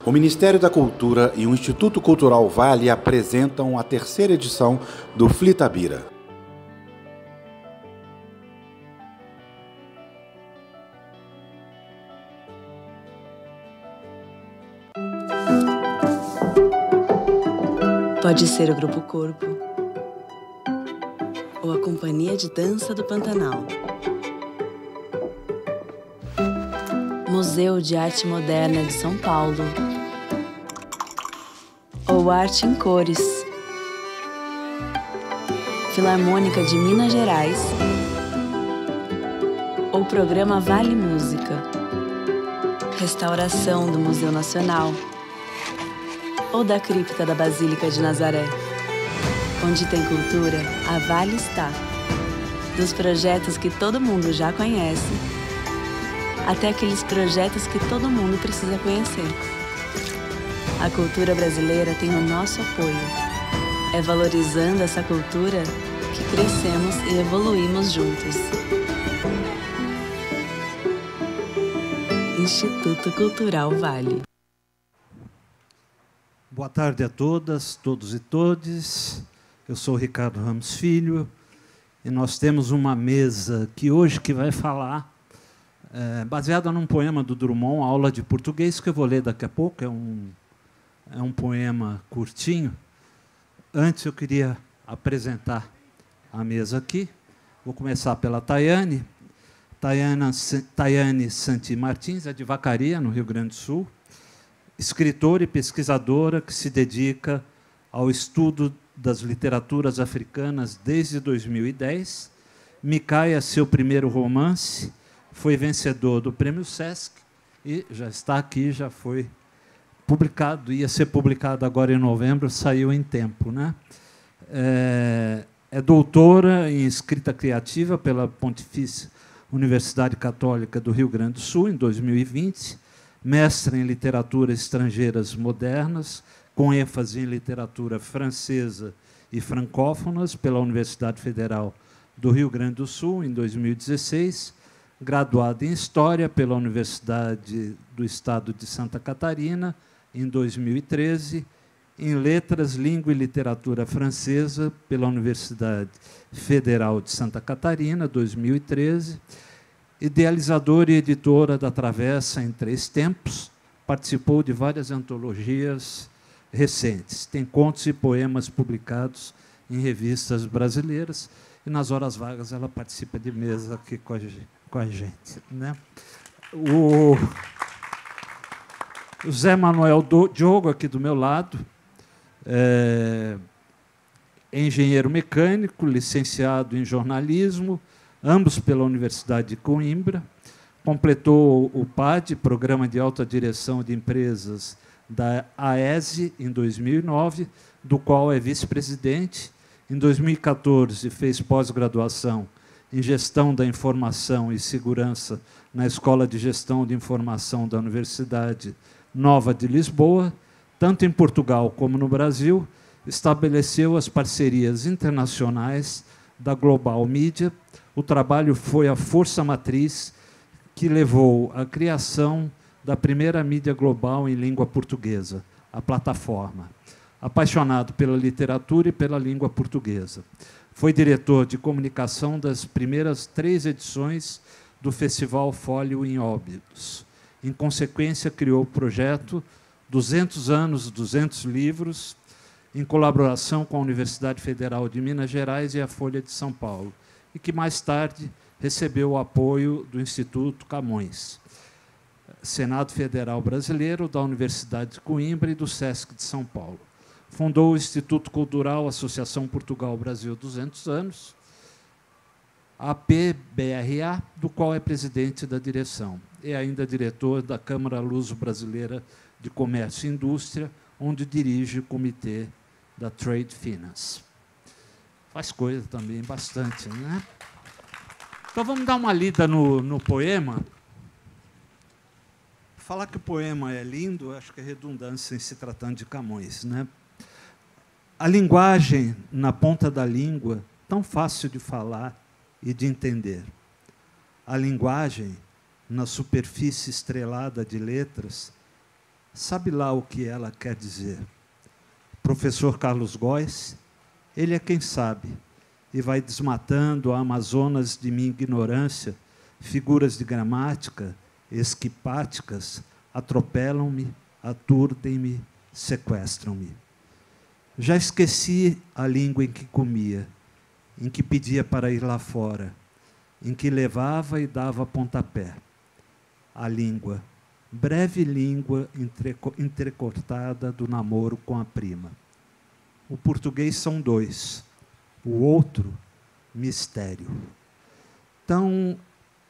O Ministério da Cultura e o Instituto Cultural Vale apresentam a terceira edição do Flitabira. Pode ser o Grupo Corpo ou a Companhia de Dança do Pantanal. Museu de Arte Moderna de São Paulo ou Arte em Cores. Filarmônica de Minas Gerais ou Programa Vale Música. Restauração do Museu Nacional ou da Cripta da Basílica de Nazaré. Onde tem cultura, a Vale está. Dos projetos que todo mundo já conhece, até aqueles projetos que todo mundo precisa conhecer. A cultura brasileira tem o nosso apoio. É valorizando essa cultura que crescemos e evoluímos juntos. Instituto Cultural Vale. Boa tarde a todas, todos e todes. Eu sou Ricardo Ramos Filho e nós temos uma mesa que hoje vai falar baseada num poema do Drummond, Aula de Português, que eu vou ler daqui a pouco. É um poema curtinho. Antes eu queria apresentar a mesa aqui. Vou começar pela Tayane. Tayane Santi Martins, é de Vacaria, no Rio Grande do Sul. Escritora e pesquisadora que se dedica ao estudo das literaturas africanas desde 2010. Micaia, seu primeiro romance, foi vencedor do Prêmio Sesc e já está aqui, já foi publicado, ia ser publicado agora em novembro, saiu em tempo, né? É doutora em escrita criativa pela Pontifícia Universidade Católica do Rio Grande do Sul, em 2020, mestre em literaturas estrangeiras modernas, com ênfase em literatura francesa e francófonas pela Universidade Federal do Rio Grande do Sul, em 2016, graduada em História pela Universidade do Estado de Santa Catarina, em 2013, em Letras, Língua e Literatura Francesa pela Universidade Federal de Santa Catarina, 2013, idealizadora e editora da Travessa em 3 Tempos, participou de várias antologias recentes. Tem contos e poemas publicados em revistas brasileiras e, nas horas vagas, ela participa de mesa aqui com a gente, né? O Zé Manuel Diogo, aqui do meu lado, é engenheiro mecânico, licenciado em jornalismo, ambos pela Universidade de Coimbra. Completou o PAD, Programa de Alta Direção de Empresas da AESE, em 2009, do qual é vice-presidente. Em 2014, fez pós-graduação em Gestão da Informação e Segurança na Escola de Gestão de Informação da Universidade Nova de Lisboa. Tanto em Portugal como no Brasil, estabeleceu as parcerias internacionais da Global Media. O trabalho foi a força matriz que levou à criação da primeira mídia global em língua portuguesa, a Plataforma. Apaixonado pela literatura e pela língua portuguesa. Foi diretor de comunicação das primeiras 3 edições do Festival Fólio em Óbidos. Em consequência, criou o projeto 200 anos, 200 livros, em colaboração com a Universidade Federal de Minas Gerais e a Folha de São Paulo, e que mais tarde recebeu o apoio do Instituto Camões, Senado Federal Brasileiro, da Universidade de Coimbra e do Sesc de São Paulo. Fundou o Instituto Cultural Associação Portugal-Brasil 200 anos, a PBRA, do qual é presidente da direção. É ainda diretor da Câmara Luso-Brasileira de Comércio e Indústria, onde dirige o comitê da Trade Finance. Faz coisa também bastante, né? Então, vamos dar uma lida no poema. Falar que o poema é lindo, acho que é redundância em se tratando de Camões, né? A linguagem na ponta da língua, tão fácil de falar e de entender. A linguagem na superfície estrelada de letras, sabe lá o que ela quer dizer. O professor Carlos Góes, ele é quem sabe, e vai desmatando a Amazonas de minha ignorância, figuras de gramática, esquipáticas, atropelam-me, aturdem-me, sequestram-me. Já esqueci a língua em que comia, em que pedia para ir lá fora, em que levava e dava pontapé. A língua, breve língua entrecortada do namoro com a prima. O português são dois, o outro, mistério. Então,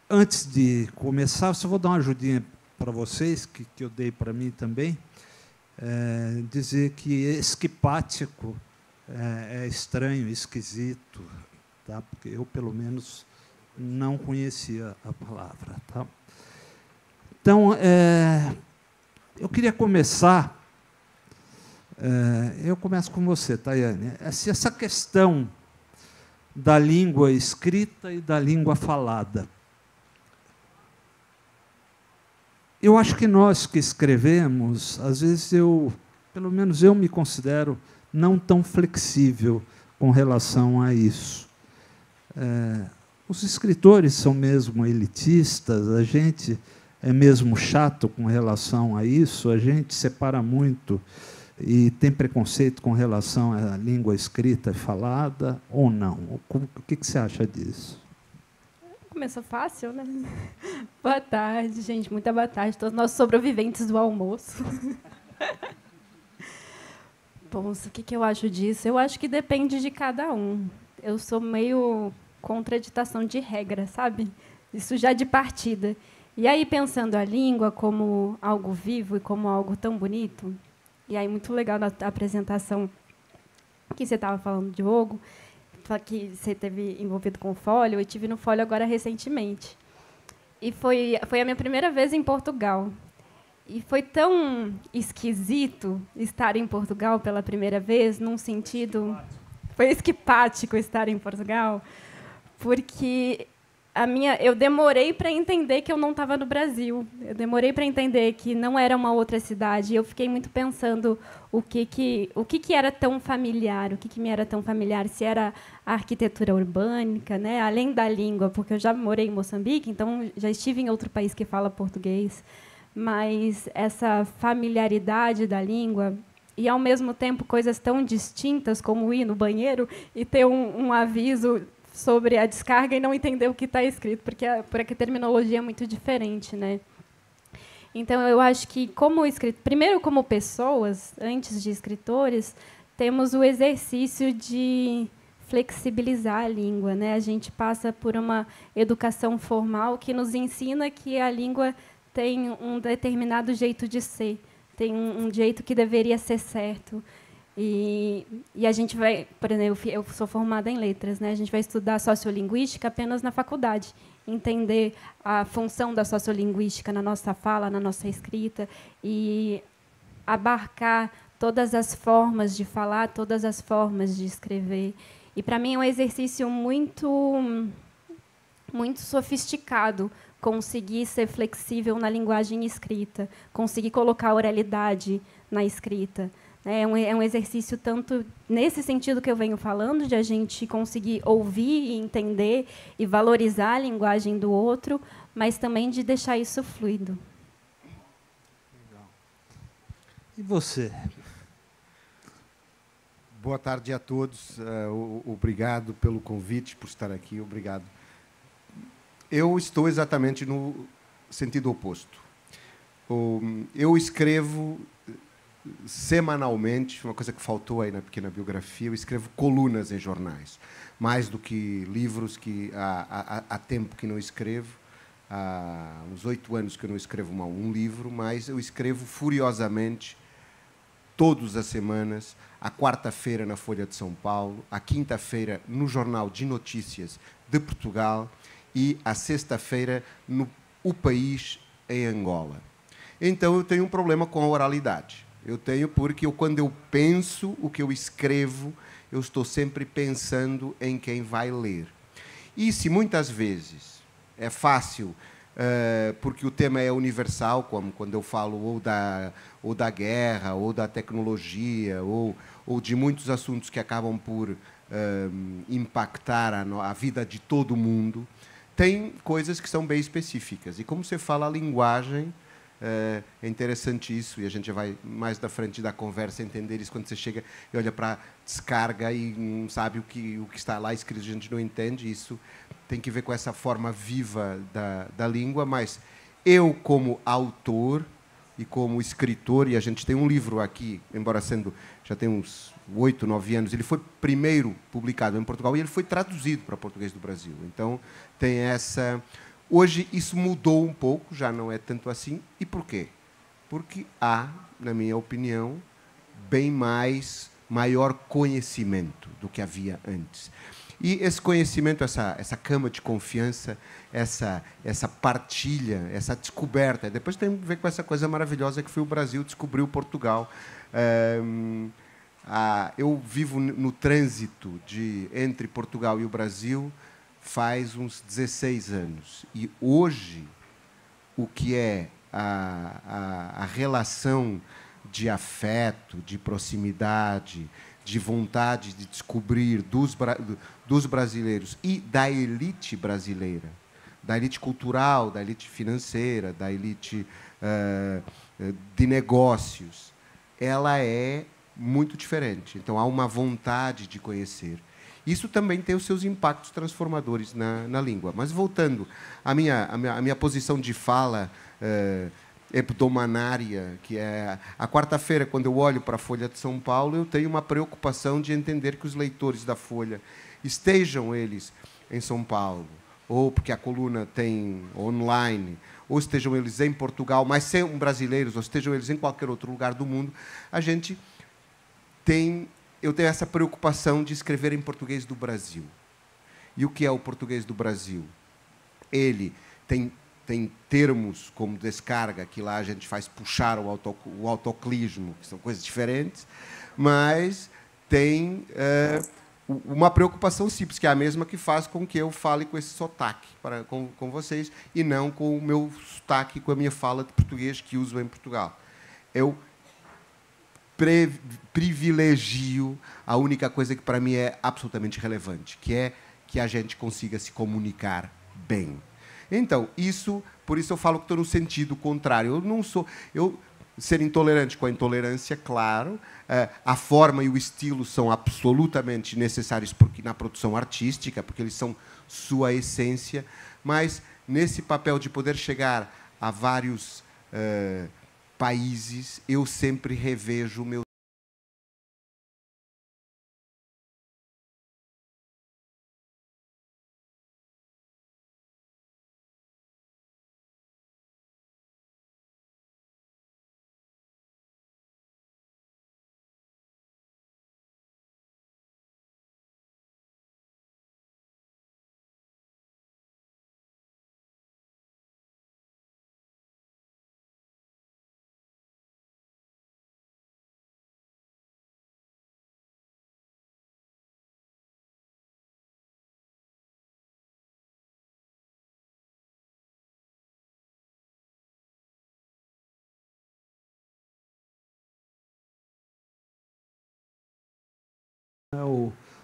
antes de começar, eu só vou dar uma ajudinha para vocês, que eu dei para mim também, dizer que esquipático é estranho, esquisito, tá? Porque eu, pelo menos, não conhecia a palavra. Tá? Então, eu queria começar... eu começo com você, Tayane. Essa questão da língua escrita e da língua falada. Eu acho que nós que escrevemos, às vezes pelo menos eu me considero não tão flexível com relação a isso. Os escritores são mesmo elitistas, a gente é mesmo chato com relação a isso, a gente separa muito e tem preconceito com relação à língua escrita e falada, ou não? O que você acha disso? Começou fácil, né? Boa tarde, gente. Muita boa tarde. Todos nós sobreviventes do almoço. Bom, o que eu acho disso? Eu acho que depende de cada um. Eu sou meio contra a ditação de regra, sabe? Isso já de partida. E aí, pensando a língua como algo vivo e como algo tão bonito, e aí muito legal na apresentação que você estava falando, Diogo, que você teve envolvido com o Folio. Eu estive no Folio agora recentemente. E foi a minha primeira vez em Portugal. E foi tão esquisito estar em Portugal pela primeira vez, num sentido... Foi esquipático estar em Portugal, porque eu demorei para entender que eu não estava no Brasil. Eu demorei para entender que não era uma outra cidade. Eu fiquei muito pensando o que era tão familiar, o que me era tão familiar, se era a arquitetura urbânica, né? Além da língua, porque eu já morei em Moçambique, então já estive em outro país que fala português, mas essa familiaridade da língua e, ao mesmo tempo, coisas tão distintas como ir no banheiro e ter um aviso sobre a descarga e não entender o que está escrito, porque a terminologia é muito diferente, né? Então, eu acho que, primeiro, como pessoas, antes de escritores, temos o exercício de flexibilizar a língua, né? A gente passa por uma educação formal que nos ensina que a língua tem um determinado jeito de ser, tem um jeito que deveria ser certo. E a gente vai, por exemplo, eu sou formada em letras, né? A gente vai estudar sociolinguística apenas na faculdade, entender a função da sociolinguística na nossa fala, na nossa escrita, e abarcar todas as formas de falar, todas as formas de escrever. E, para mim, é um exercício muito, muito sofisticado conseguir ser flexível na linguagem escrita, conseguir colocar oralidade na escrita. É um exercício tanto nesse sentido que eu venho falando, de a gente conseguir ouvir e entender e valorizar a linguagem do outro, mas também de deixar isso fluido. Legal. E você? Boa tarde a todos. Obrigado pelo convite, por estar aqui. Obrigado. Eu estou exatamente no sentido oposto. Eu escrevo semanalmente, uma coisa que faltou aí na pequena biografia, eu escrevo colunas em jornais, mais do que livros, que há tempo que não escrevo, há uns 8 anos que eu não escrevo um livro, mas eu escrevo furiosamente todas as semanas, à quarta-feira na Folha de São Paulo, à quinta-feira no Jornal de Notícias de Portugal e à sexta-feira no O País, em Angola. Então, eu tenho um problema com a oralidade. Eu tenho porque quando eu penso o que eu escrevo, eu estou sempre pensando em quem vai ler. E se muitas vezes é fácil porque o tema é universal, como quando eu falo ou da guerra, ou da tecnologia, ou de muitos assuntos que acabam por impactar a vida de todo mundo. Tem coisas que são bem específicas. E como você fala a linguagem, é interessante isso, e a gente vai mais da frente da conversa entender isso quando você chega e olha para a descarga e não sabe o que está lá escrito, a gente não entende. Isso tem que ver com essa forma viva da língua, mas eu, como autor e como escritor, e a gente tem um livro aqui, embora já tem uns 8, 9 anos, ele foi primeiro publicado em Portugal e ele foi traduzido para português do Brasil. Então, tem essa... Hoje, isso mudou um pouco, já não é tanto assim. E por quê? Porque há, na minha opinião, bem maior conhecimento do que havia antes. E esse conhecimento, essa cama de confiança, essa partilha, essa descoberta, depois tem a ver com essa coisa maravilhosa que foi o Brasil descobriu Portugal. Eu vivo no trânsito entre Portugal e o Brasil faz uns 16 anos. E hoje, o que é a relação de afeto, de proximidade, de vontade de descobrir dos brasileiros e da elite brasileira, da elite cultural, da elite financeira, da elite de negócios, ela é muito diferente. Então, há uma vontade de conhecer. Isso também tem os seus impactos transformadores na língua. Mas, voltando à minha posição de fala hebdomadária, que é a quarta-feira, quando eu olho para a Folha de São Paulo, eu tenho uma preocupação de entender que os leitores da Folha estejam eles em São Paulo, ou porque a coluna tem online, ou estejam eles em Portugal, mas sejam brasileiros, ou estejam eles em qualquer outro lugar do mundo, eu tenho essa preocupação de escrever em português do Brasil. E o que é o português do Brasil? Ele tem termos como descarga, que lá a gente faz puxar o autoclismo, que são coisas diferentes, mas tem uma preocupação simples, que é a mesma que faz com que eu fale com esse sotaque com vocês, e não com o meu sotaque, com a minha fala de português que uso em Portugal. Eu privilegio a única coisa que, para mim, é absolutamente relevante, que é que a gente consiga se comunicar bem. Então, por isso eu falo que estou no sentido contrário. Eu não sou... ser intolerante com a intolerância, claro. A forma e o estilo são absolutamente necessários na produção artística, porque eles são sua essência, mas nesse papel de poder chegar a vários países, eu sempre revejo o meu...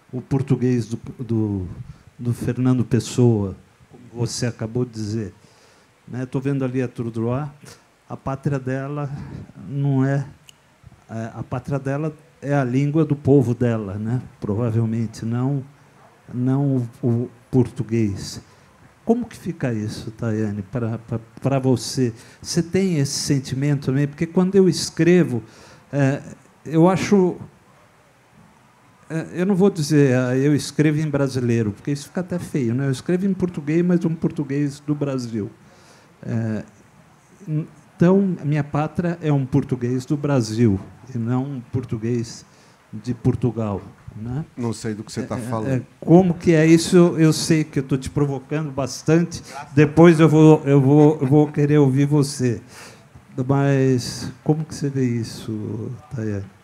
O português do Fernando Pessoa, como você acabou de dizer. Estou vendo ali a Trudroit, a pátria dela não é... A pátria dela é a língua do povo dela, né? Provavelmente, não o português. Como que fica isso, Tayane, para você? Você tem esse sentimento também? Porque, quando eu escrevo, eu acho... Eu não vou dizer eu escrevo em brasileiro, porque isso fica até feio, né? Eu escrevo em português, mas um português do Brasil. Então, a minha pátria é um português do Brasil, e não um português de Portugal, né? Não sei do que você está falando. Como que é isso? Eu sei que eu estou te provocando bastante. Depois eu vou querer ouvir você. Mas como que você vê isso, Tayane?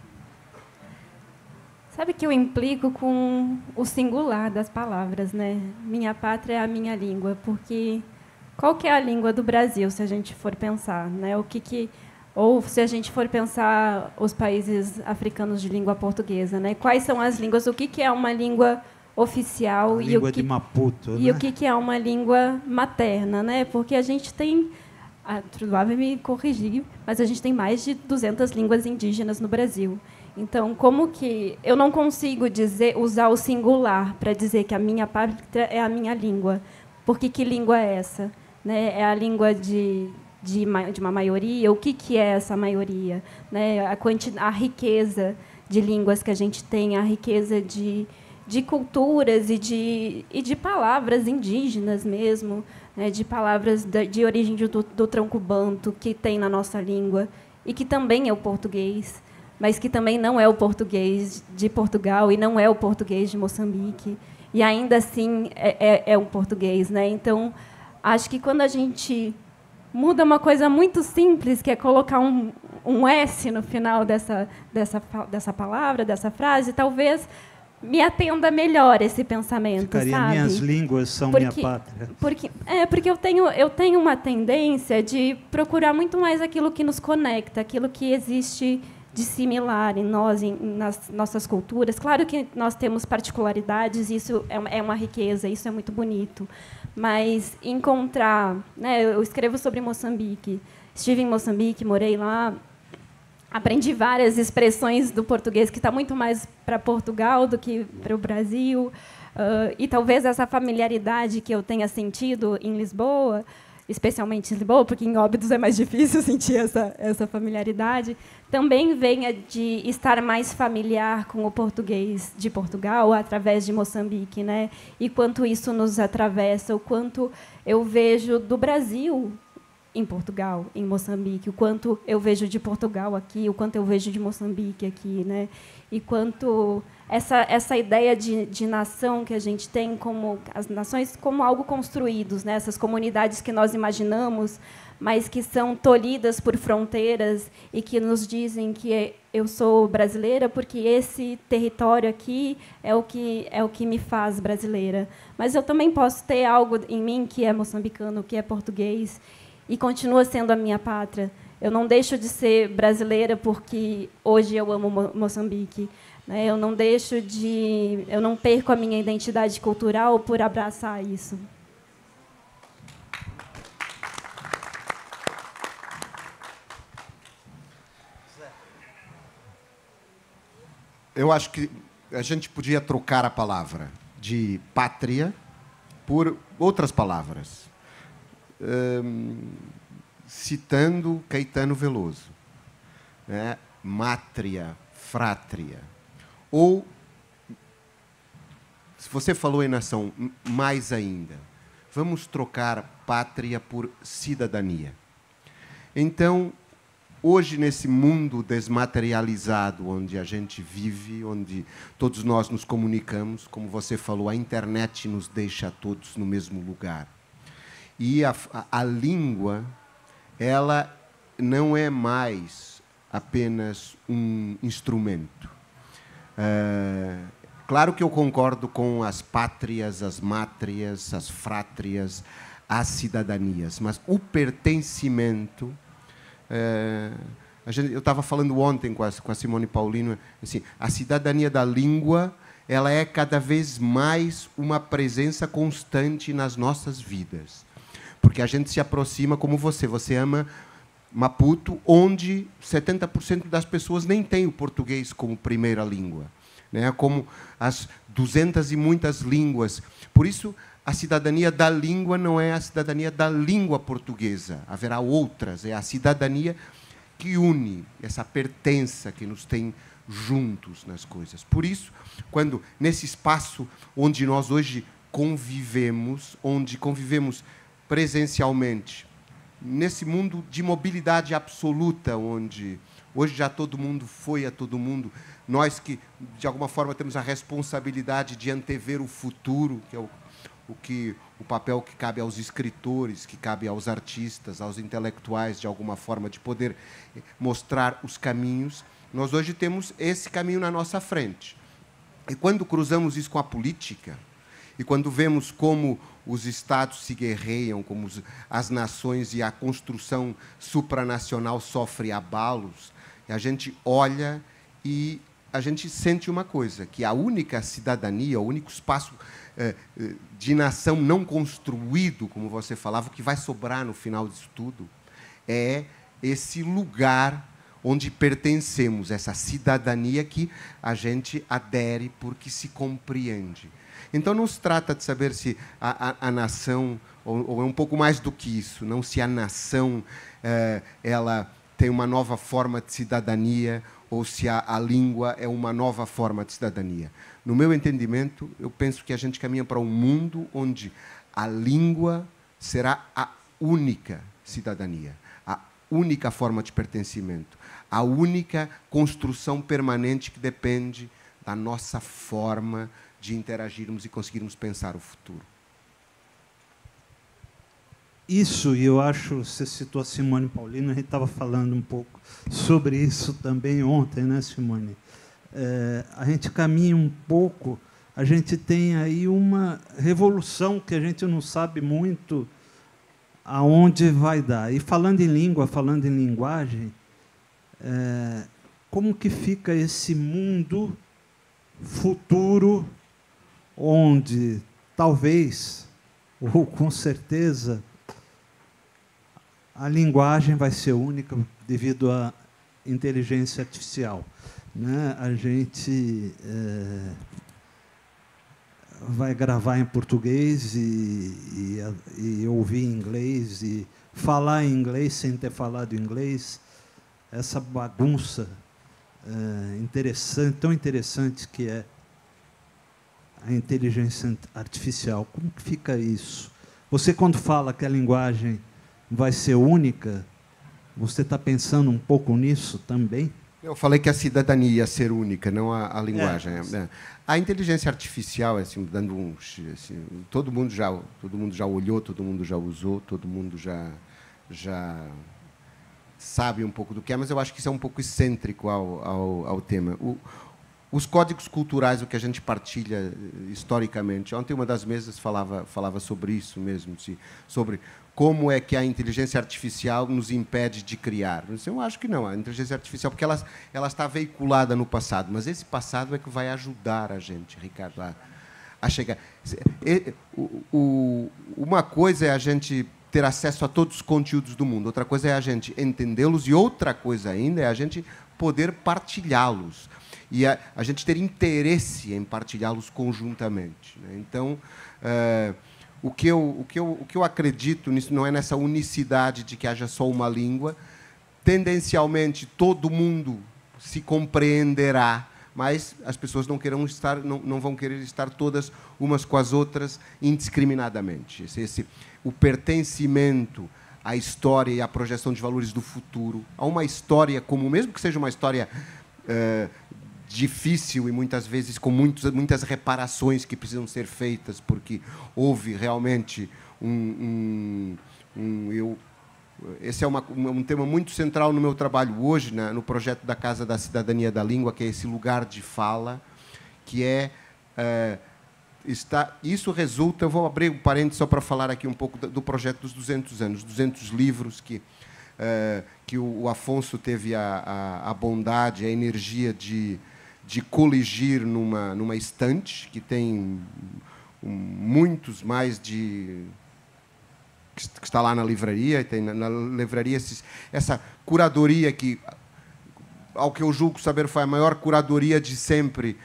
Sabe que eu implico com o singular das palavras, né? Minha pátria é a minha língua, porque qual que é a língua do Brasil, se a gente for pensar, né? Ou se a gente for pensar os países africanos de língua portuguesa, né? Quais são as línguas? O que é uma língua oficial a língua de Maputo, e né? o que é uma língua materna, né? Porque a gente tem, a Trudeau vai me corrigir, mas a gente tem mais de 200 línguas indígenas no Brasil. Então, como que eu não consigo usar o singular para dizer que a minha pátria é a minha língua? Porque que língua é essa? Né? É a língua de uma maioria? O que é essa maioria? Né? A riqueza de línguas que a gente tem, a riqueza de culturas e de palavras indígenas mesmo, né? De palavras de origem do tronco banto que tem na nossa língua e que também é o português, mas que também não é o português de Portugal e não é o português de Moçambique, e ainda assim é um português, né? Então, acho que quando a gente muda uma coisa muito simples, que é colocar um S no final dessa palavra, dessa frase, talvez me atenda melhor esse pensamento, Ficaria, sabe? minhas línguas são minha pátria. Porque eu tenho uma tendência de procurar muito mais aquilo que nos conecta, aquilo que existe de similar em nós, nas nossas culturas. Claro que nós temos particularidades, isso é uma riqueza, isso é muito bonito. Mas encontrar... Né, eu escrevo sobre Moçambique. Estive em Moçambique, morei lá, aprendi várias expressões do português, que está muito mais para Portugal do que para o Brasil. E talvez essa familiaridade que eu tenha sentido em Lisboa, especialmente em Lisboa, porque em Óbidos é mais difícil sentir essa familiaridade, também venha de estar mais familiar com o português de Portugal através de Moçambique, né? E quanto isso nos atravessa, o quanto eu vejo do Brasil em Portugal, em Moçambique, o quanto eu vejo de Portugal aqui, o quanto eu vejo de Moçambique aqui, né? E quanto essa ideia de nação que a gente tem, como as nações como algo construídos, né? Essas comunidades que nós imaginamos, mas que são tolhidas por fronteiras e que nos dizem que eu sou brasileira porque esse território aqui é o que me faz brasileira. Mas eu também posso ter algo em mim que é moçambicano, que é português, e continua sendo a minha pátria. Eu não deixo de ser brasileira porque hoje eu amo Moçambique, né? Eu não perco a minha identidade cultural por abraçar isso. Eu acho que a gente podia trocar a palavra de pátria por outras palavras. Citando Caetano Veloso, né? Mátria, frátria. Ou, se você falou em nação, mais ainda, vamos trocar pátria por cidadania. Então, hoje, nesse mundo desmaterializado onde a gente vive, onde todos nós nos comunicamos, como você falou, a internet nos deixa todos no mesmo lugar. E a língua, ela não é mais apenas um instrumento. Claro que eu concordo com as pátrias, as mátrias, as frátrias, as cidadanias, mas o pertencimento... eu estava falando ontem com a Simone Paulino, assim, a cidadania da língua, ela é cada vez mais uma presença constante nas nossas vidas. Porque a gente se aproxima como você ama Maputo, onde 70% das pessoas nem tem o português como primeira língua, né? Como as 200 e muitas línguas. Por isso, a cidadania da língua não é a cidadania da língua portuguesa. Haverá outras. É a cidadania que une, essa pertença que nos tem juntos nas coisas. Por isso, quando nesse espaço onde nós hoje convivemos, presencialmente, nesse mundo de mobilidade absoluta, onde hoje já todo mundo foi a todo mundo, nós que, de alguma forma, temos a responsabilidade de antever o futuro, que é o papel que cabe aos escritores, que cabe aos artistas, aos intelectuais, de alguma forma, de poder mostrar os caminhos. Nós hoje temos esse caminho na nossa frente. E quando cruzamos isso com a política, E quando vemos como os Estados se guerreiam, como as nações e a construção supranacional sofre abalos, a gente olha e a gente sente uma coisa, que a única cidadania, o único espaço de nação não construído, como você falava, o que vai sobrar no final disso tudo, é esse lugar onde pertencemos, essa cidadania que a gente adere porque se compreende. Então, não se trata de saber se a nação, ou é um pouco mais do que isso, não se a nação ela tem uma nova forma de cidadania ou se a língua é uma nova forma de cidadania. No meu entendimento, eu penso que a gente caminha para um mundo onde a língua será a única cidadania, a única forma de pertencimento, a única construção permanente que depende da nossa forma de interagirmos e conseguirmos pensar o futuro. Isso, e eu acho, você citou a Simone Paulino, a gente estava falando um pouco sobre isso também ontem, né, Simone? A gente caminha um pouco, a gente tem aí uma revolução que a gente não sabe muito aonde vai dar. E falando em língua, falando em linguagem, como que fica esse mundo futuro onde talvez, ou com certeza, a linguagem vai ser única devido à inteligência artificial, né? A gente vai gravar em português e ouvir em inglês e falar em inglês sem ter falado inglês. Essa bagunça interessante, tão interessante que é a inteligência artificial. Como que fica isso? Você, quando fala que a linguagem vai ser única, você está pensando um pouco nisso também? Eu falei que a cidadania ia ser única, não a linguagem. A inteligência artificial, assim, dando assim, todo mundo já olhou, todo mundo já usou, todo mundo já sabe um pouco do que é, mas eu acho que isso é um pouco excêntrico ao tema. Os códigos culturais, o que a gente partilha historicamente. Ontem, uma das mesas falava sobre isso mesmo, sobre como é que a inteligência artificial nos impede de criar. Eu acho que não, a inteligência artificial, porque ela está veiculada no passado, mas esse passado é que vai ajudar a gente, Ricardo, a chegar. Uma coisa é a gente ter acesso a todos os conteúdos do mundo, outra coisa é a gente entendê-los e outra coisa ainda é a gente poder partilhá-los. E a gente ter interesse em partilhá-los conjuntamente, né? Então, o que eu acredito nisso não é nessa unicidade de que haja só uma língua. Tendencialmente, todo mundo se compreenderá, mas as pessoas não vão querer estar todas umas com as outras indiscriminadamente. O pertencimento à história e à projeção de valores do futuro, a uma história comum, mesmo que seja uma história difícil e muitas vezes com muitas reparações que precisam ser feitas, porque houve realmente esse é um tema muito central no meu trabalho hoje, no projeto da Casa da Cidadania da Língua, que é esse lugar de fala, que isso resulta... Eu vou abrir um parênteses só para falar aqui um pouco do projeto dos 200 anos, 200 livros que o Afonso teve a bondade, a energia de coligir numa estante, que tem muitos mais que está lá na livraria, e tem na livraria essa curadoria que, ao que eu julgo saber, foi a maior curadoria de sempre,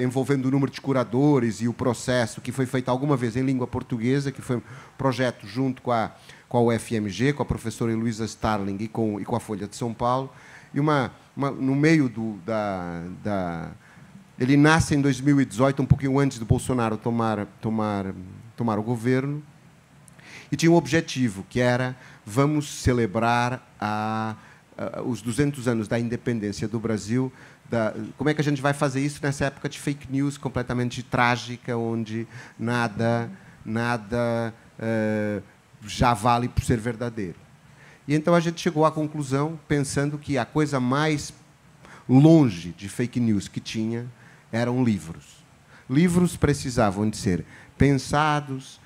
envolvendo o número de curadores e o processo, que foi feito alguma vez em língua portuguesa, que foi um projeto junto com a UFMG, com a professora Heloísa Starling e com a Folha de São Paulo. E no meio ele nasce em 2018, um pouquinho antes do Bolsonaro tomar o governo, e tinha um objetivo, que era: vamos celebrar os 200 anos da independência do Brasil. Como é que a gente vai fazer isso nessa época de fake news completamente trágica, onde nada já vale por ser verdadeiro? E então a gente chegou à conclusão, pensando que a coisa mais longe de fake news que tinha eram livros. livros precisavam de ser pensados,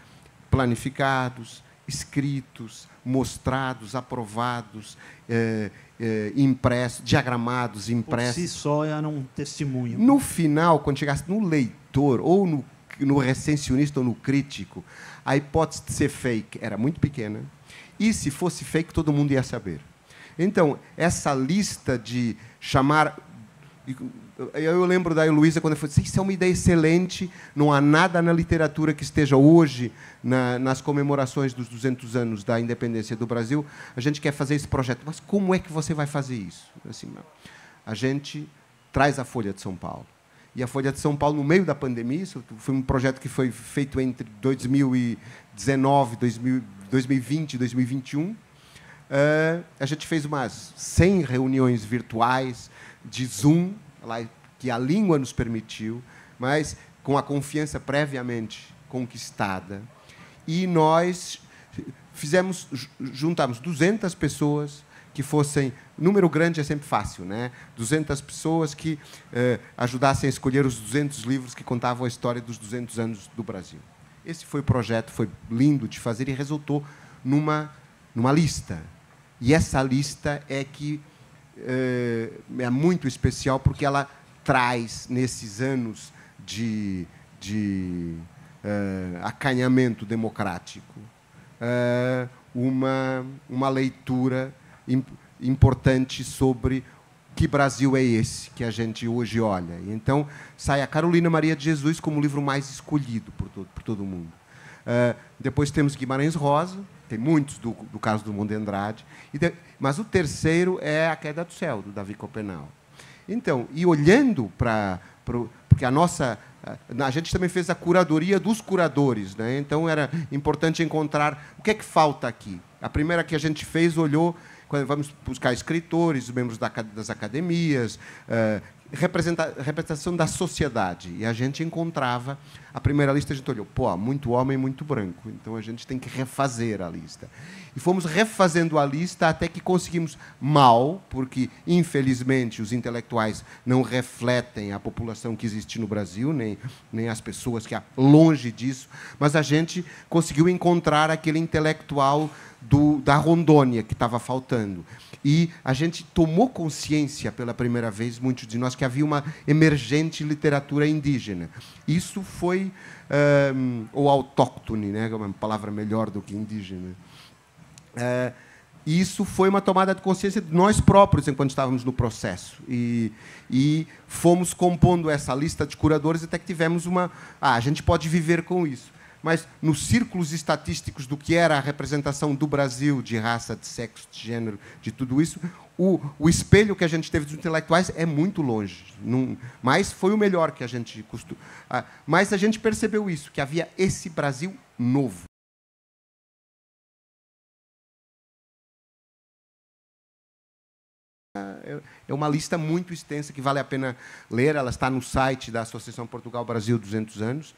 planificados, escritos, mostrados, aprovados, impressos, diagramados, impressos. Por si só era um testemunho. No final, quando chegasse no leitor, ou no recensionista ou no crítico, a hipótese de ser fake era muito pequena, e se fosse fake, todo mundo ia saber. Então, essa lista de chamar... Eu lembro da Heloísa quando eu falei, isso é uma ideia excelente, não há nada na literatura que esteja hoje nas comemorações dos 200 anos da independência do Brasil, a gente quer fazer esse projeto. Mas como é que você vai fazer isso? Assim, a gente traz a Folha de São Paulo. E a Folha de São Paulo, no meio da pandemia, isso foi um projeto que foi feito entre 2019, 2020 e 2021, a gente fez umas 100 reuniões virtuais de Zoom, lá, que a língua nos permitiu, mas com a confiança previamente conquistada. E nós juntamos 200 pessoas que fossem... Número grande é sempre fácil, né? 200 pessoas que ajudassem a escolher os 200 livros que contavam a história dos 200 anos do Brasil. Esse foi o projeto, foi lindo de fazer e resultou numa lista. E essa lista é que é muito especial porque ela traz, nesses anos de acanhamento democrático, uma leitura importante sobre que Brasil é esse que a gente hoje olha. E então, sai a Carolina Maria de Jesus como o livro mais escolhido por todo mundo. Depois temos Guimarães Rosa, tem muitos do Carlos Drummond de Andrade, mas o terceiro é A Queda do Céu, do Davi Copenau. Então, e olhando porque a gente também fez a curadoria dos curadores, né? Então era importante encontrar o que é que falta aqui. A primeira que a gente fez olhou, quando vamos buscar escritores, membros das academias, representação da sociedade. E a gente encontrava, a primeira lista a gente olhou, muito homem, muito branco, então a gente tem que refazer a lista. E fomos refazendo a lista até que conseguimos mal, porque, infelizmente, os intelectuais não refletem a população que existe no Brasil, nem as pessoas que há longe disso, mas a gente conseguiu encontrar aquele intelectual da Rondônia que estava faltando. E a gente tomou consciência, pela primeira vez, muitos de nós, que havia uma emergente literatura indígena. Isso foi... ou autóctone, né? É uma palavra melhor do que indígena. Isso foi uma tomada de consciência de nós próprios, enquanto estávamos no processo. E fomos compondo essa lista de curadores até que tivemos a gente pode viver com isso. Mas, nos círculos estatísticos do que era a representação do Brasil, de raça, de sexo, de gênero, de tudo isso, o espelho que a gente teve dos intelectuais é muito longe. Mas foi o melhor que a gente costuma. Mas a gente percebeu isso, que havia esse Brasil novo. É uma lista muito extensa que vale a pena ler. Ela está no site da Associação Portugal Brasil 200 anos,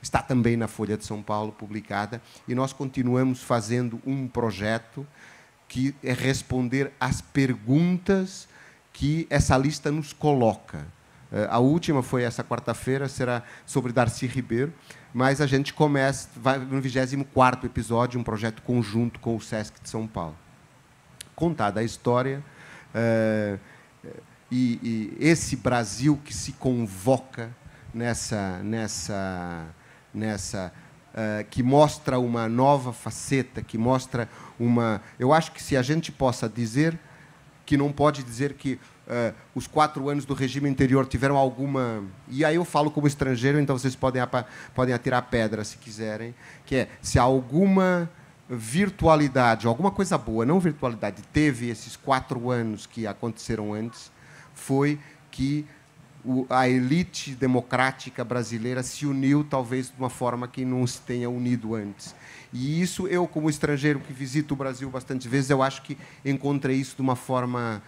está também na Folha de São Paulo, publicada, e nós continuamos fazendo um projeto que é responder às perguntas que essa lista nos coloca. A última foi essa quarta-feira, será sobre Darcy Ribeiro, mas a gente vai no 24º episódio, um projeto conjunto com o Sesc de São Paulo. Contada a história... e esse Brasil que se convoca que mostra uma nova faceta, que mostra eu acho que se a gente possa dizer que não pode dizer que os 4 anos do regime anterior tiveram alguma... E aí eu falo como estrangeiro, então vocês podem atirar pedra se quiserem, que é se há alguma virtualidade, alguma coisa boa, não virtualidade, teve esses 4 anos que aconteceram antes, foi que a elite democrática brasileira se uniu, talvez, de uma forma que não se tenha unido antes. E isso, eu, como estrangeiro que visito o Brasil bastante vezes, eu acho que encontrei isso de uma forma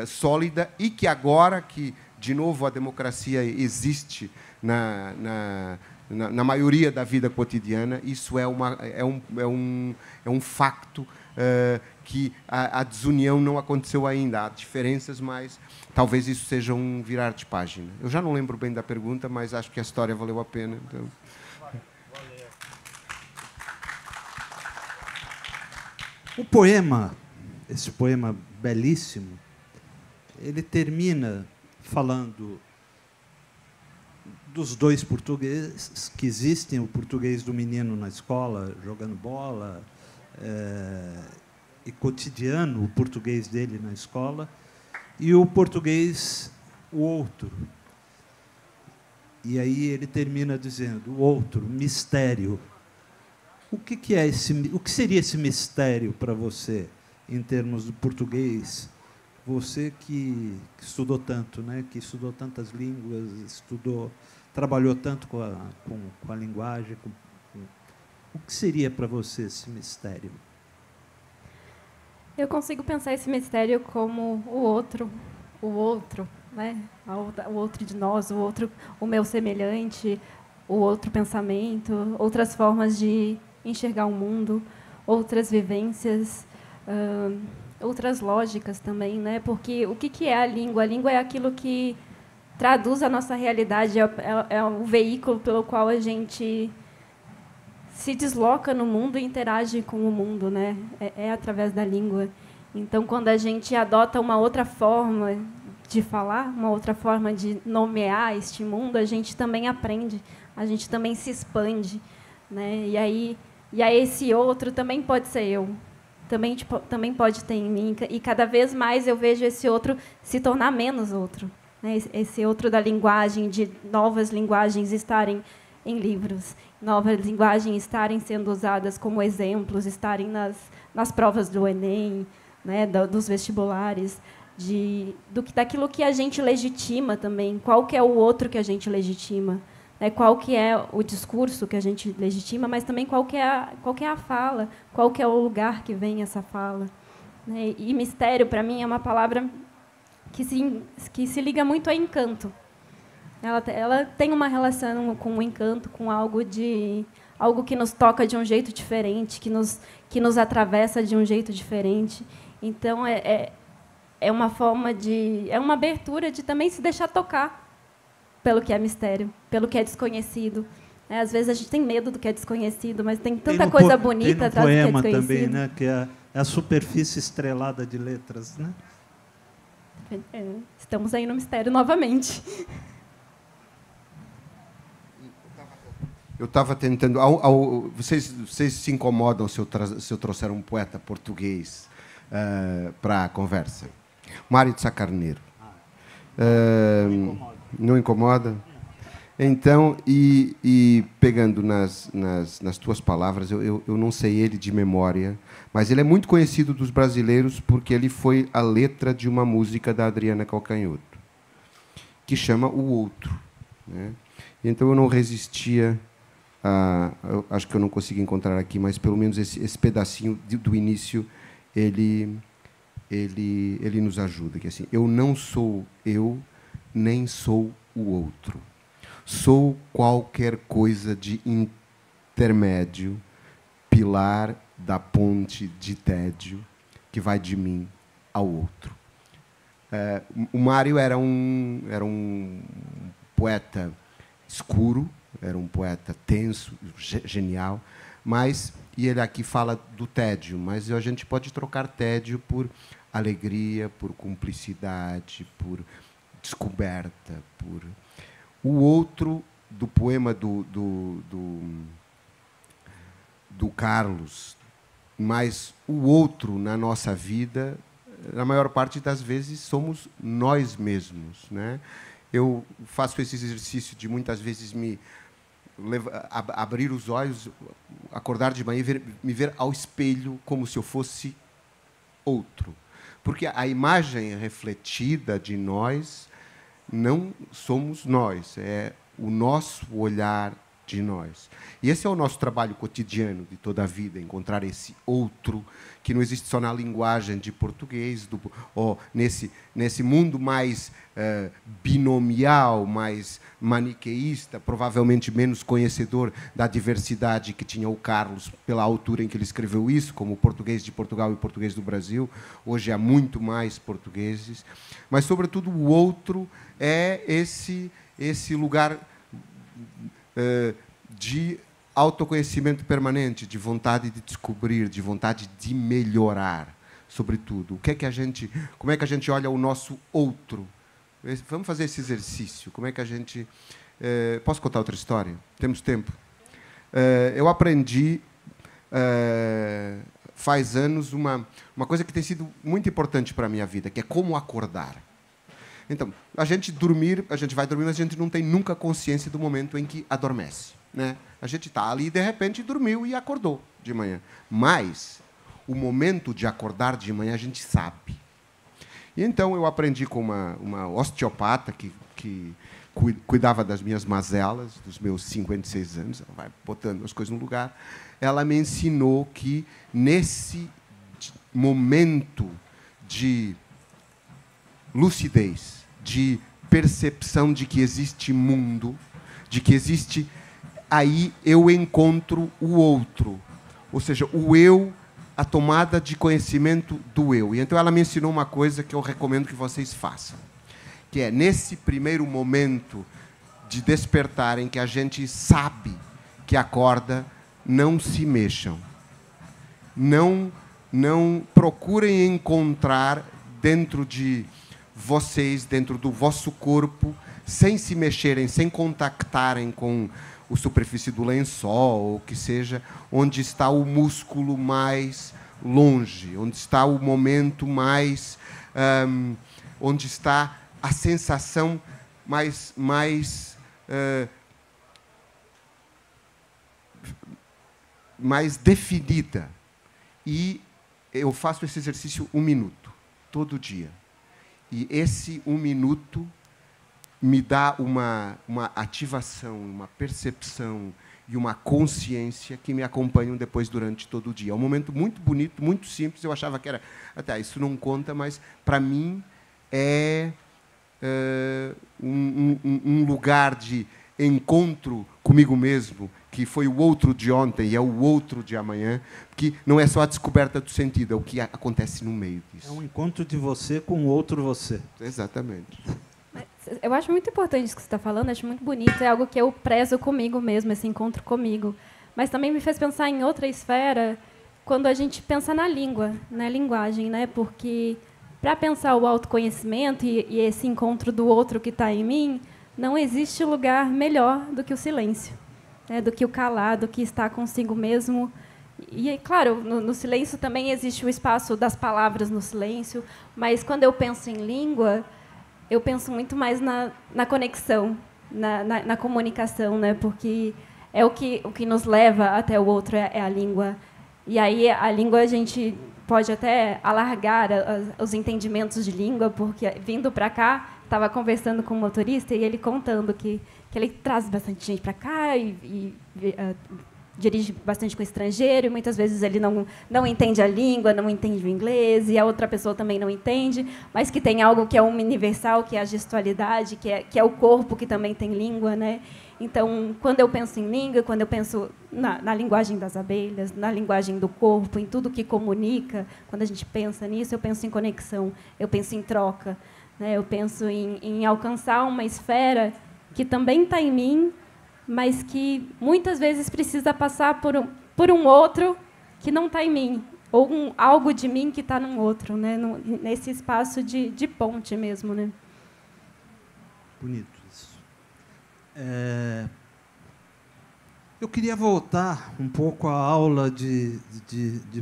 sólida, e que agora que, de novo, a democracia existe na maioria da vida cotidiana, isso é um facto que a desunião não aconteceu ainda. Há diferenças, mas talvez isso seja um virar de página. Eu já não lembro bem da pergunta, mas acho que a história valeu a pena. Então... O poema, esse poema belíssimo, ele termina falando dos dois portugueses que existem, o português do menino na escola, jogando bola, e cotidiano, o português dele na escola, e o português, o outro. E aí ele termina dizendo, o outro, mistério. O que é o que seria esse mistério para você, em termos do português? Você que estudou tanto, né? Que estudou tantas línguas, trabalhou tanto com a linguagem. O que seria para você esse mistério? Eu consigo pensar esse mistério como o outro, né? O outro de nós, o meu semelhante, o outro pensamento, outras formas de enxergar o mundo, outras vivências, outras lógicas também, né? Porque o que é a língua? A língua é aquilo que traduz a nossa realidade, é o veículo pelo qual a gente se desloca no mundo e interage com o mundo, né? É através da língua. Então, quando a gente adota uma outra forma de falar, uma outra forma de nomear este mundo, a gente também aprende, a gente também se expande, né? E aí esse outro também pode ser eu, também pode ter em mim, e cada vez mais eu vejo esse outro se tornar menos outro, né? Esse outro da linguagem, de novas linguagens estarem em livros, novas linguagens estarem sendo usadas como exemplos, estarem nas provas do Enem, né, dos vestibulares, daquilo que a gente legitima também, qual que é o outro que a gente legitima, né, qual que é o discurso que a gente legitima, mas também qual que é a fala, qual que é o lugar que vem essa fala, né? E mistério, para mim, é uma palavra que se liga muito a encanto. Ela tem uma relação com o encanto, com algo que nos toca de um jeito diferente, que nos atravessa de um jeito diferente. Então, é uma forma é uma abertura de também se deixar tocar pelo que é mistério, pelo que é desconhecido. Às vezes a gente tem medo do que é desconhecido, mas tem tanta coisa bonita atrás do que é desconhecido. Tem um poema também, né, que é a superfície estrelada de letras, né? Estamos aí no mistério novamente. Eu estava tentando... Vocês se incomodam se eu trouxer um poeta português para a conversa? Mário de Sá Carneiro. Não incomoda? Então, e pegando nas tuas palavras, eu não sei ele de memória, mas ele é muito conhecido dos brasileiros porque ele foi a letra de uma música da Adriana Calcanhoto, que chama O Outro, né? Então, eu não resistia... acho que eu não consegui encontrar aqui, mas pelo menos esse pedacinho do início ele nos ajuda, que assim, eu não sou eu, nem sou o outro. Sou qualquer coisa de intermédio, pilar da ponte de tédio que vai de mim ao outro. O Mário era um poeta escuro, era um poeta tenso, genial, e ele aqui fala do tédio, mas a gente pode trocar tédio por alegria, por cumplicidade, por descoberta, por... O outro, do poema do Carlos, mas o outro na nossa vida, na maior parte das vezes, somos nós mesmos, né? Eu faço esse exercício de muitas vezes abrir os olhos, acordar de manhã e me ver ao espelho como se eu fosse outro. Porque a imagem refletida de nós não somos nós, é o nosso olhar de nós. E esse é o nosso trabalho cotidiano de toda a vida, encontrar esse outro que não existe só na linguagem de português, ou nesse mundo mais binomial, mais maniqueísta, provavelmente menos conhecedor da diversidade que tinha o Carlos pela altura em que ele escreveu isso, como o português de Portugal e o português do Brasil. Hoje há muito mais portugueses. Mas, sobretudo, o outro é esse lugar de autoconhecimento permanente, de vontade de descobrir, de vontade de melhorar, sobretudo. Como é que a gente olha o nosso outro? Vamos fazer esse exercício. Como é que a gente... Posso contar outra história? Temos tempo? Eu aprendi, faz anos, uma coisa que tem sido muito importante para a minha vida, que é como acordar. Então, a gente vai dormir, mas a gente não tem nunca consciência do momento em que adormece, né? A gente está ali e, de repente, dormiu e acordou de manhã. Mas o momento de acordar de manhã a gente sabe. E então eu aprendi com uma osteopata que cuidava das minhas mazelas, dos meus 56 anos, ela vai botando as coisas no lugar. Ela me ensinou que, nesse momento de lucidez, de percepção de que existe mundo, de que existe... Aí eu encontro o outro. Ou seja, o eu, a tomada de conhecimento do eu. E então ela me ensinou uma coisa que eu recomendo que vocês façam, que é, nesse primeiro momento de despertar, em que a gente sabe que acorda, não se mexam. Não procurem encontrar dentro de vocês, dentro do vosso corpo, sem se mexerem, sem contactarem com a superfície do lençol, ou o que seja, onde está o músculo mais longe, onde está o momento mais... onde está a sensação mais definida. E eu faço esse exercício 1 minuto, todo dia. E esse 1 minuto me dá uma ativação, uma percepção e uma consciência que me acompanham depois durante todo o dia. É um momento muito bonito, muito simples. Eu achava que era... Até isso não conta, mas, para mim, é um lugar de encontro comigo mesmo, que foi o outro de ontem e é o outro de amanhã, que não é só a descoberta do sentido, é o que acontece no meio disso. É um encontro de você com o outro você. Exatamente. Eu acho muito importante isso que você está falando, acho muito bonito, é algo que eu prezo comigo mesmo, esse encontro comigo. Mas também me fez pensar em outra esfera, quando a gente pensa na língua, na linguagem, né? Porque, para pensar o autoconhecimento e esse encontro do outro que está em mim, não existe lugar melhor do que o silêncio, né? Do que o calar, do que estar consigo mesmo. E, claro, no silêncio também existe o espaço das palavras no silêncio, mas, quando eu penso em língua, eu penso muito mais na conexão, na comunicação, né? Porque é o que nos leva até o outro, é a língua. E aí a língua, a gente pode até alargar os entendimentos de língua, porque, vindo para cá, estava conversando com um motorista e ele contando que ele traz bastante gente para cá e dirige bastante com estrangeiro, e muitas vezes ele não entende a língua, não entende o inglês, e a outra pessoa também não entende, mas que tem algo que é universal, que é a gestualidade, que é o corpo, que também tem língua, né? Então, quando eu penso em língua, quando eu penso na linguagem das abelhas, na linguagem do corpo, em tudo que comunica, quando a gente pensa nisso, eu penso em conexão, eu penso em troca, né? Eu penso em alcançar uma esfera que também está em mim, mas que muitas vezes precisa passar por um outro que não está em mim, ou algo de mim que está num outro, né? Nesse espaço de ponte mesmo, né? Bonito isso. Eu queria voltar um pouco à aula de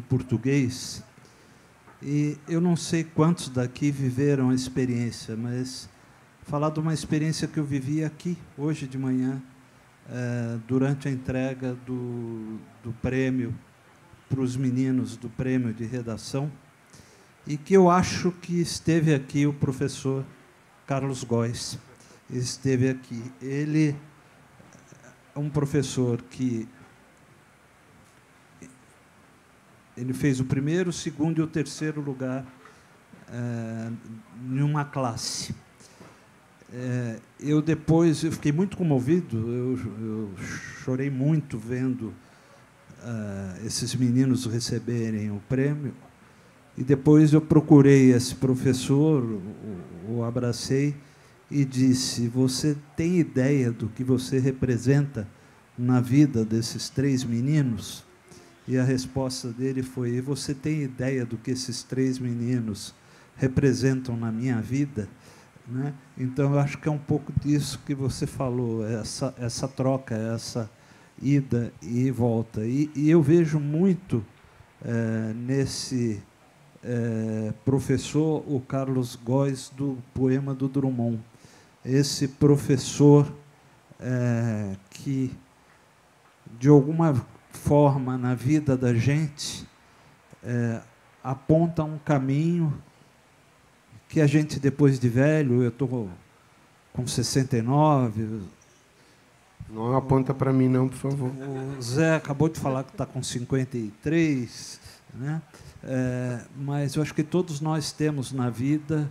português, e eu não sei quantos daqui viveram a experiência, mas falar de uma experiência que eu vivi aqui, hoje de manhã, durante a entrega do prêmio para os meninos, do prêmio de redação, e que eu acho que esteve aqui o professor Carlos Góes. Esteve aqui. Ele um professor que ele fez o primeiro, o segundo e o terceiro lugar em uma classe. Eu fiquei muito comovido, eu chorei muito vendo esses meninos receberem o prêmio, e depois eu procurei esse professor, o abracei e disse: você tem ideia do que você representa na vida desses 3 meninos? E a resposta dele foi: e você tem ideia do que esses 3 meninos representam na minha vida? Né? Então, eu acho que é um pouco disso que você falou, essa troca, essa ida e volta. E eu vejo muito nesse professor o Carlos Góes, do poema do Drummond. Esse professor que, de alguma forma, na vida da gente, aponta um caminho que a gente, depois de velho, eu estou com 69... Não aponta para mim, não, por favor. O Zé acabou de falar que está com 53, né? Mas eu acho que todos nós temos na vida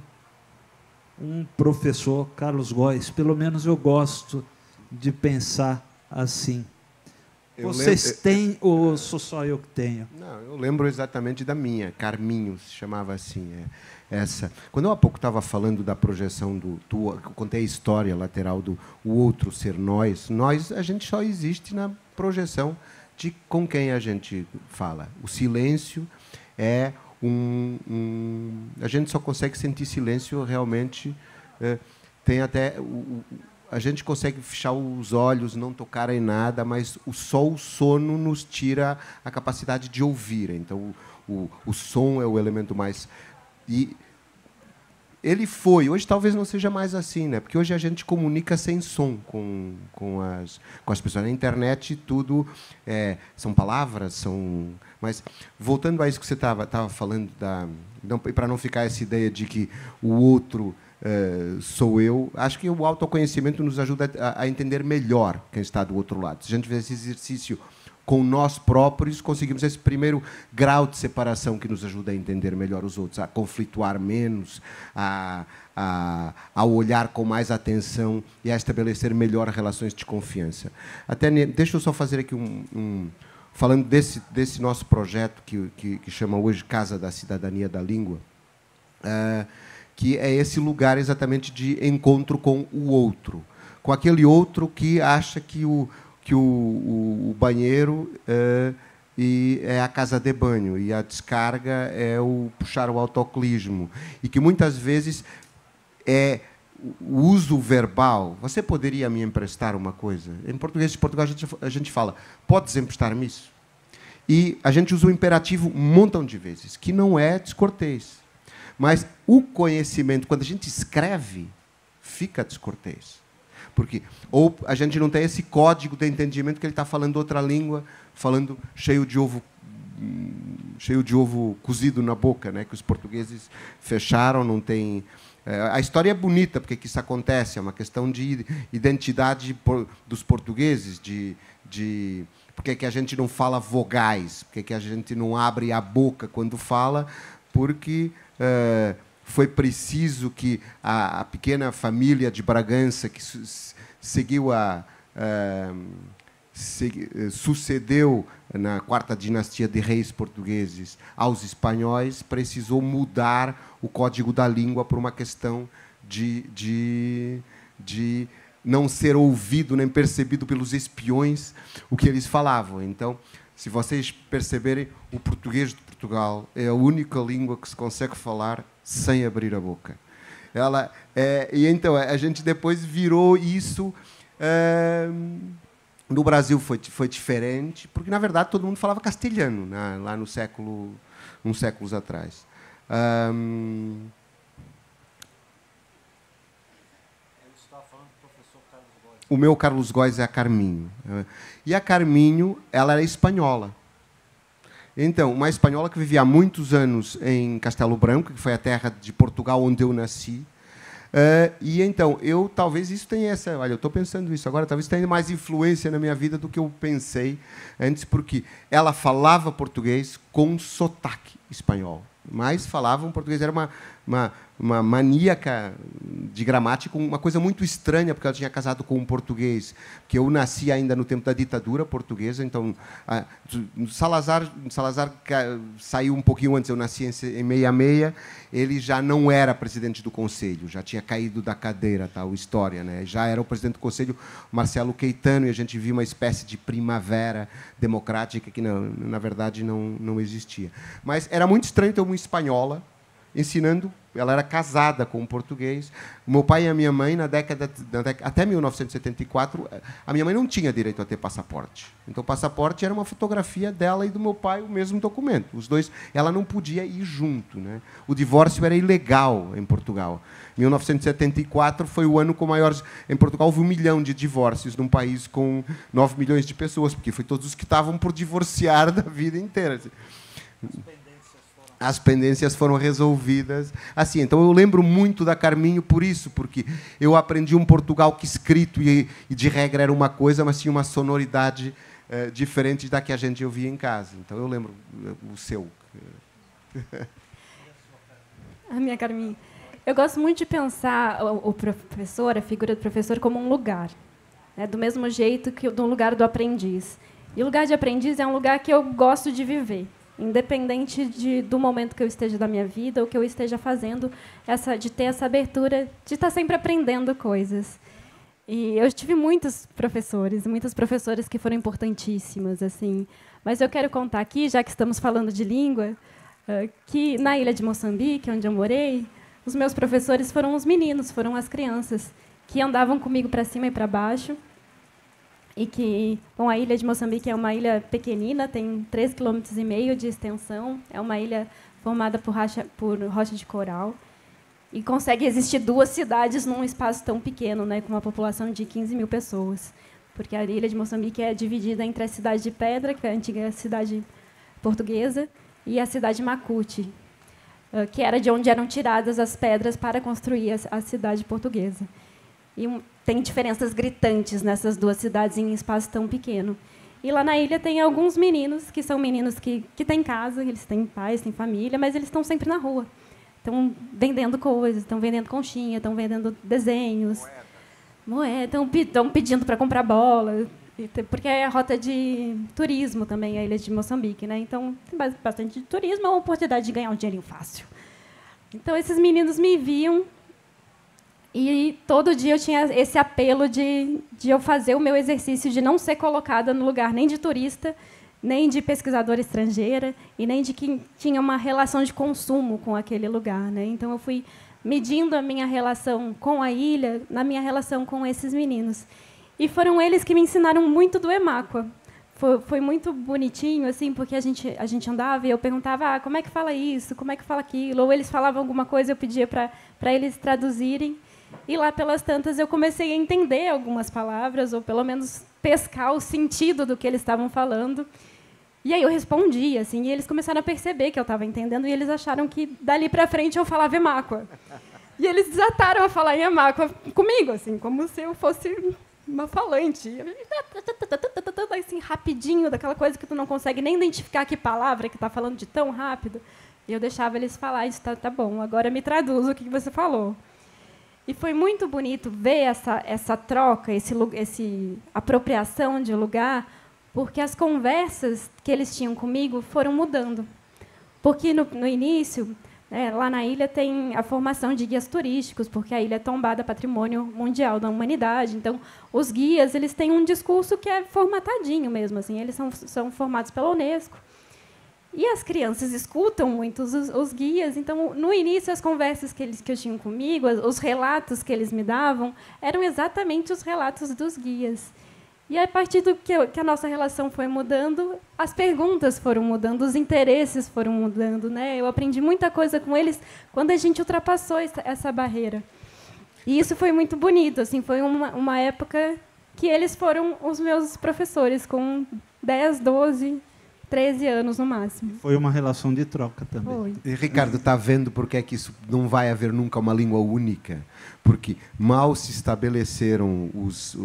um professor, Carlos Góes. Pelo menos eu gosto de pensar assim. Vocês têm ou sou só eu que tenho? Não, eu lembro exatamente da minha, Carminho, se chamava assim. Essa. Quando eu há pouco estava falando da projeção eu contei a história lateral do o outro ser nós, a gente só existe na projeção de com quem a gente fala. O silêncio é a gente só consegue sentir silêncio realmente. Tem até a gente consegue fechar os olhos, não tocar em nada, mas só o sono nos tira a capacidade de ouvir. Então, o som é o elemento mais... E ele foi. Hoje talvez não seja mais assim, né? Porque hoje a gente comunica sem som com as pessoas. Na internet tudo são palavras, Mas voltando a isso que você estava falando, para não ficar essa ideia de que o outro sou eu, acho que o autoconhecimento nos ajuda a entender melhor quem está do outro lado. Se a gente fizer esse exercício com nós próprios, conseguimos esse primeiro grau de separação que nos ajuda a entender melhor os outros, a conflituar menos, a olhar com mais atenção e a estabelecer melhor relações de confiança. Deixa eu só fazer aqui falando desse nosso projeto que chama hoje Casa da Cidadania da Língua, que é esse lugar exatamente de encontro com o outro, com aquele outro que acha que o banheiro é a casa de banho e a descarga é o puxar o autoclismo, e que muitas vezes o uso verbal. Você poderia me emprestar uma coisa? Em português de Portugal a gente fala: podes emprestar-me isso? E a gente usa o imperativo um montão de vezes, que não é descortês. Mas o conhecimento, quando a gente escreve, fica descortês. Porque ou a gente não tem esse código de entendimento que ele está falando outra língua, falando cheio de ovo cozido na boca, né? Que os portugueses fecharam, não tem... A história é bonita porque que isso acontece, é uma questão de identidade dos portugueses, porque que a gente não fala vogais, porque que a gente não abre a boca quando fala, porque... foi preciso que a pequena família de Bragança, que sucedeu na 4ª dinastia de reis portugueses aos espanhóis, precisou mudar o código da língua por uma questão de não ser ouvido nem percebido pelos espiões o que eles falavam. Então, se vocês perceberem, o português de Portugal é a única língua que se consegue falar sem abrir a boca. E então a gente depois virou isso. No Brasil foi diferente, porque na verdade todo mundo falava castelhano, né, lá uns séculos atrás. O meu Carlos Góes é a Carminho. E a Carminho, ela era espanhola. Então, uma espanhola que vivia há muitos anos em Castelo Branco, que foi a terra de Portugal onde eu nasci, E então, talvez isso tenha essa... Olha, eu estou pensando isso agora, talvez tenha mais influência na minha vida do que eu pensei antes, porque ela falava português com sotaque espanhol, mas falava um português, era uma maníaca de gramática, uma coisa muito estranha, porque ela tinha casado com um português, que eu nasci ainda no tempo da ditadura portuguesa, então Salazar saiu um pouquinho antes, eu nasci em 66, ele já não era presidente do Conselho, já tinha caído da cadeira, tal história, né? Já era o presidente do Conselho, Marcelo Caetano, e a gente viu uma espécie de primavera democrática que, na verdade, não existia. Mas era muito estranho ter uma espanhola ensinando. Ela era casada com um português. O meu pai e a minha mãe, até 1974, a minha mãe não tinha direito a ter passaporte. Então, o passaporte era uma fotografia dela e do meu pai, o mesmo documento. Os dois, ela não podia ir junto, né? O divórcio era ilegal em Portugal. 1974 foi o ano com maiores... Em Portugal houve 1 milhão de divórcios num país com 9 milhões de pessoas, porque foi todos os que estavam por divorciar da vida inteira. As pendências foram resolvidas assim. Então, eu lembro muito da Carminho por isso, porque eu aprendi um Portugal que escrito e de regra era uma coisa, mas tinha uma sonoridade diferente da que a gente ouvia em casa. Então, eu lembro o seu. A minha Carminho. Eu gosto muito de pensar o professor, a figura do professor, como um lugar, né? Do mesmo jeito que do lugar do aprendiz. E o lugar de aprendiz é um lugar que eu gosto de viver, independente do momento que eu esteja da minha vida ou que eu esteja fazendo, de ter essa abertura de estar sempre aprendendo coisas. E eu tive muitas professoras que foram importantíssimas, assim. Mas eu quero contar aqui, já que estamos falando de língua, que na ilha de Moçambique, onde eu morei, os meus professores foram os meninos, foram as crianças, que andavam comigo para cima e para baixo. E que, bom, a ilha de Moçambique é uma ilha pequenina, tem 3,5 km de extensão, é uma ilha formada por rocha de coral, e consegue existir 2 cidades num espaço tão pequeno, né, com uma população de 15 mil pessoas, porque a ilha de Moçambique é dividida entre a cidade de Pedra, que é a antiga cidade portuguesa, e a cidade de Macuti, que era de onde eram tiradas as pedras para construir a cidade portuguesa. E tem diferenças gritantes nessas 2 cidades em um espaço tão pequeno. E lá na ilha tem alguns meninos, que são meninos que têm casa, eles têm pais, têm família, mas eles estão sempre na rua. Estão vendendo coisas, estão vendendo conchinha, estão vendendo desenhos, moeda, estão pedindo para comprar bola, porque é a rota de turismo também, a ilha de Moçambique, né? Então, tem bastante turismo, é uma oportunidade de ganhar um dinheirinho fácil. Então, esses meninos me viam e todo dia eu tinha esse apelo de eu fazer o meu exercício de não ser colocada no lugar nem de turista, nem de pesquisadora estrangeira, e nem de quem tinha uma relação de consumo com aquele lugar, né? Então, eu fui medindo a minha relação com a ilha na minha relação com esses meninos. E foram eles que me ensinaram muito do Emáqua. Foi muito bonitinho, assim, porque a gente andava e eu perguntava como é que fala isso, como é que fala aquilo, ou eles falavam alguma coisa, eu pedia para eles traduzirem. E lá pelas tantas eu comecei a entender algumas palavras, ou pelo menos pescar o sentido do que eles estavam falando. E aí eu respondia, assim, e eles começaram a perceber que eu estava entendendo, e eles acharam que dali para frente eu falava Emáqua. E eles desataram a falar em Emáqua comigo, assim, como se eu fosse uma falante, assim, rapidinho, daquela coisa que tu não consegue nem identificar que palavra que está falando de tão rápido. E eu deixava eles falar, isso tá bom, agora me traduz o que você falou. E foi muito bonito ver essa troca, esse apropriação de lugar, porque as conversas que eles tinham comigo foram mudando. Porque no início, lá na ilha tem a formação de guias turísticos, porque a ilha é tombada Patrimônio Mundial da Humanidade. Então, os guias eles têm um discurso que é formatadinho mesmo, assim, eles são formados pela Unesco. E as crianças escutam muito os guias. Então, no início, as conversas que eu tinha comigo, os relatos que eles me davam, eram exatamente os relatos dos guias. E, a partir do que a nossa relação foi mudando, as perguntas foram mudando, os interesses foram mudando, né? Eu aprendi muita coisa com eles quando a gente ultrapassou essa barreira. E isso foi muito bonito. Assim, foi uma época que eles foram os meus professores, com 10, 12, 13 anos no máximo. Foi uma relação de troca também. Foi. E, Ricardo, está vendo por que é que isso não vai haver nunca uma língua única? Porque mal se estabeleceram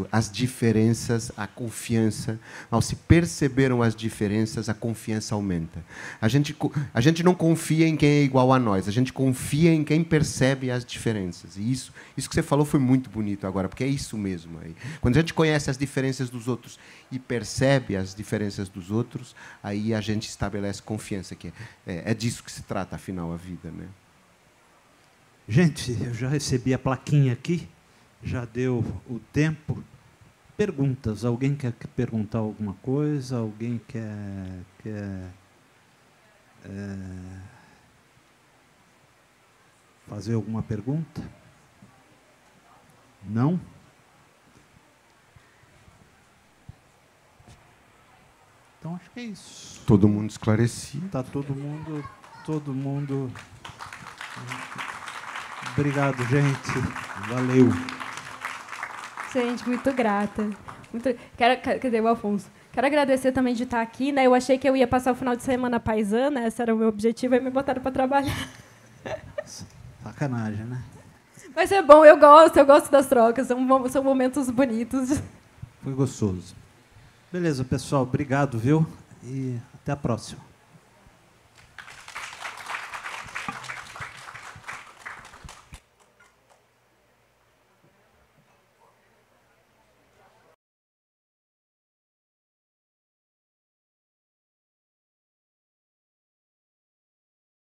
as diferenças, a confiança, mal se perceberam as diferenças, a confiança aumenta. A gente não confia em quem é igual a nós, a gente confia em quem percebe as diferenças. E isso que você falou foi muito bonito agora, porque é isso mesmo. Aí. Quando a gente conhece as diferenças dos outros e percebe as diferenças dos outros, aí a gente estabelece confiança, que é disso que se trata, afinal, a vida, né? Gente, eu já recebi a plaquinha aqui, já deu o tempo. Perguntas. Alguém quer perguntar alguma coisa? Alguém quer fazer alguma pergunta? Não? Então, acho que é isso. Todo mundo esclarecido. Está todo mundo... Obrigado, gente. Valeu. Gente, muito grata. Cadê o Alfonso? Quero agradecer também de estar aqui, né? Eu achei que eu ia passar o final de semana paisana, esse era o meu objetivo, aí me botaram para trabalhar. Sacanagem, né? Mas é bom, eu gosto das trocas, são momentos bonitos. Foi gostoso. Beleza, pessoal. Obrigado, viu? E até a próxima.